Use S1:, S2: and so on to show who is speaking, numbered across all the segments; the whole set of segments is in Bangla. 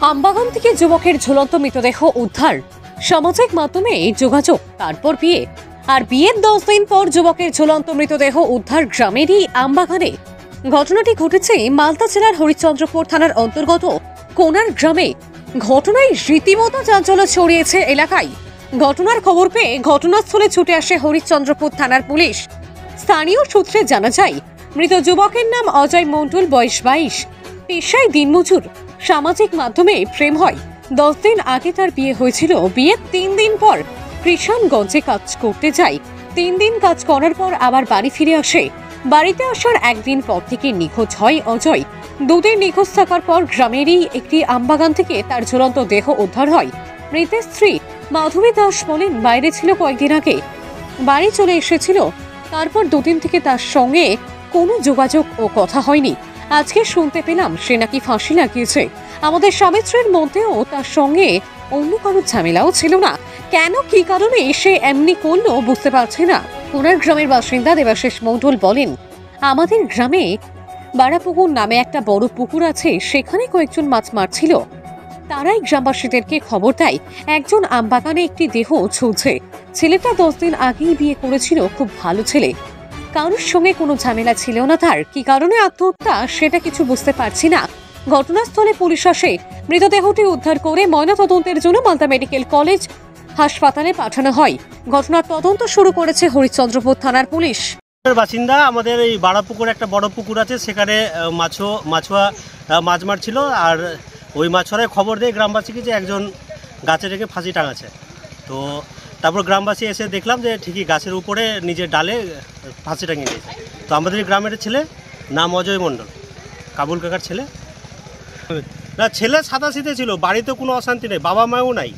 S1: আমবাগান থেকে যুবকের ঝুলন্ত মৃতদেহ উদ্ধার, সামাজিক মাধ্যমে যোগাযোগ, তারপর বিয়ে। আর বিয়ের 10 দিন পর যুবকের ঝুলন্ত মৃতদেহ উদ্ধার গ্রামেরই আমবাগানে। ঘটনাটি ঘটেছে মালদা জেলার হরিশ্চন্দ্রপুর থানার অন্তর্গত কোনার গ্রামে। ঘটনায় রীতিমতো চাঞ্চল্য ছড়িয়েছে এলাকায়। ঘটনার খবর পেয়ে ঘটনাস্থলে ছুটে আসে হরিশ্চন্দ্রপুর থানার পুলিশ। স্থানীয় সূত্রে জানা যায়, মৃত যুবকের নাম অজয় মণ্ডল, বয়স 22, পেশায় দিনমজুর। সামাজিক মাধ্যমে প্রেম হয়। 10 দিন আগে তার বিয়ে হয়েছিল। বিয়ের 3 দিন পর কৃষণগঞ্জে কাজ করতে যায়। 3 দিন কাজ করার পর আবার বাড়ি ফিরে আসে। বাড়িতে আসার একদিন পর থেকে নিখোঁজ হয় অজয়। 2 দিন নিখোঁজ থাকার পর গ্রামেরই একটি আমবাগান থেকে তার ঝুলন্ত দেহ উদ্ধার হয়। মৃতের স্ত্রী মাধবী দাস বলেন, বাইরে ছিল কয়েকদিন আগে, বাড়ি চলে এসেছিল। তারপর 2 দিন থেকে তার সঙ্গে কোনো যোগাযোগ ও কথা হয়নি। আজকে শুনতে পেলাম সে নাকি ফাঁসি লাগিয়েছে। আমাদের স্বামী স্ত্রীর মধ্যেও তার সঙ্গে অন্য কারো ঝামেলাও ছিল না। কেন, কি কারণে সে এমনি করলো বুঝতে পারছে না। কোনার গ্রামের বাসিন্দা দেবাশিস মণ্ডল বলেন, আমাদের গ্রামে বাড়াপুকুর নামে একটা বড় পুকুর আছে, সেখানে কয়েকজন মাছ মারছিল। তারাই গ্রামবাসীদেরকে খবর দেয় একজন আমবাগানে একটি দেহ ঝুলছে। ছেলেটা 10 দিন আগেই বিয়ে করেছিল, খুব ভালো ছেলে, কারোর সঙ্গে কোনো ঝামেলা ছিল না তার। কি কারণে আত্মহত্যা সেটা কিছু বুঝতে পারছি না। ঘটনাস্থলে পুলিশ আসে। মৃতদেহটি উদ্ধার করে ময়নাতদন্তের জন্য মালদা মেডিকেল কলেজ হাসপাতালে পাঠানো হয়। ঘটনার তদন্ত শুরু করেছে হরিশ্চন্দ্রপুর থানার পুলিশ।
S2: বাসিন্দা আমাদের এই বাড়াপুকুর একটা বড় পুকুর আছে, সেখানে মাছুয়া মাছ মারছিল। আর ওই মাছুয়ারাই খবর দেয় গ্রামবাসীকে যে একজন গাছে রেখে ফাঁসি টাঙাচ্ছে। তো তারপর গ্রামবাসী এসে দেখলাম যে ঠিকই গাছের উপরে নিজের ডালে ফাঁসি টাঙিয়ে দিয়েছে। তো আমাদের গ্রামের ছেলে নাম অজয় মণ্ডল, কাবুল কাকার ছেলে। না, ছেলে সাদাসিধে ছিল, বাড়িতে কোনো অশান্তি নেই, বাবা মাও নাই,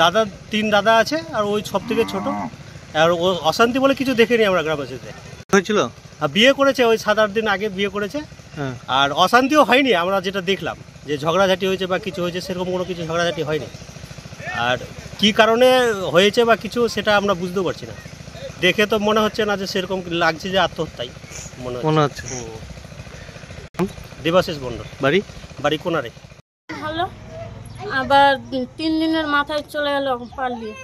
S2: দাদা 3 দাদা আছে, আর ওই সব থেকে ছোট। আর ও অশান্তি বলে কিছু দেখেনি আমরা গ্রামবাসীতে।
S3: হয়েছিল
S2: বিয়ে করেছে, ওই 7-8 দিন আগে বিয়ে করেছে। আর অশান্তিও হয়নি, আমরা যেটা দেখলাম যে ঝগড়াঝাটি হয়েছে বা কিছু হয়েছে, সেরকম কোনো কিছু ঝগড়াঝাটি হয়নি। আর কি কারণে হয়েছে বা কিছু সেটা আমরা বুঝতে পারছি না। দেখে তো মনে হচ্ছে না যে সেরকম লাগছে যে আত্মহত্যাই মনে হচ্ছে। দেবাশিস মণ্ডল, বাড়ি কোনারে।
S4: ভালো, আবার 3 দিনের মাথায় চলে গেল পালিয়ে।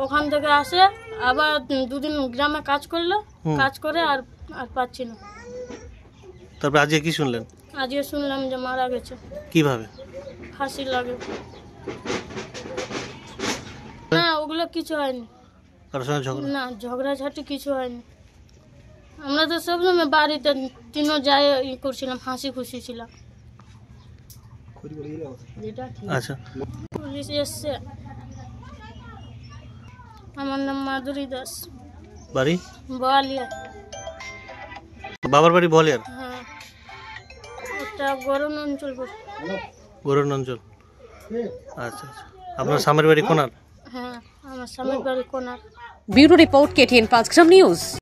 S4: ওখান থেকে আসে আবার 2 দিন গ্রামে কাজ করলো, কাজ করে আর পাচ্ছি না।
S3: তারপর আজকে কি শুনলেন?
S4: আজকে শুনলাম যে মারা গেছে।
S3: কিভাবে?
S4: ফাঁসি লাগে। না, ওগুলো কিছু হয়নি।
S3: কারোর সঙ্গে ঝগড়া? না,
S4: ঝগড়াঝাটি কিছু হয়নি। আমরা তো সবসময় বাড়িতে 3 যাই করছিলাম, হাসি খুশি ছিলাম।
S3: আচ্ছা,
S4: পুলিশ এসছে। আমার নাম মাধুরী দাস,
S3: বাড়ি
S4: বোয়ালিয়া।
S3: বাবার বাড়ি বোয়ালিয়ার?
S4: হ্যাঁ, এটা গরম অঞ্চল।
S3: গরুন অঞ্চল। আচ্ছা আচ্ছা, আপনার স্বামীর বাড়ি কোনার?
S4: হ্যাঁ, আমার স্বামীর বাড়ি কোনার।
S1: ব্যুরো রিপোর্ট, KTN 5 গ্রাম নিউজ।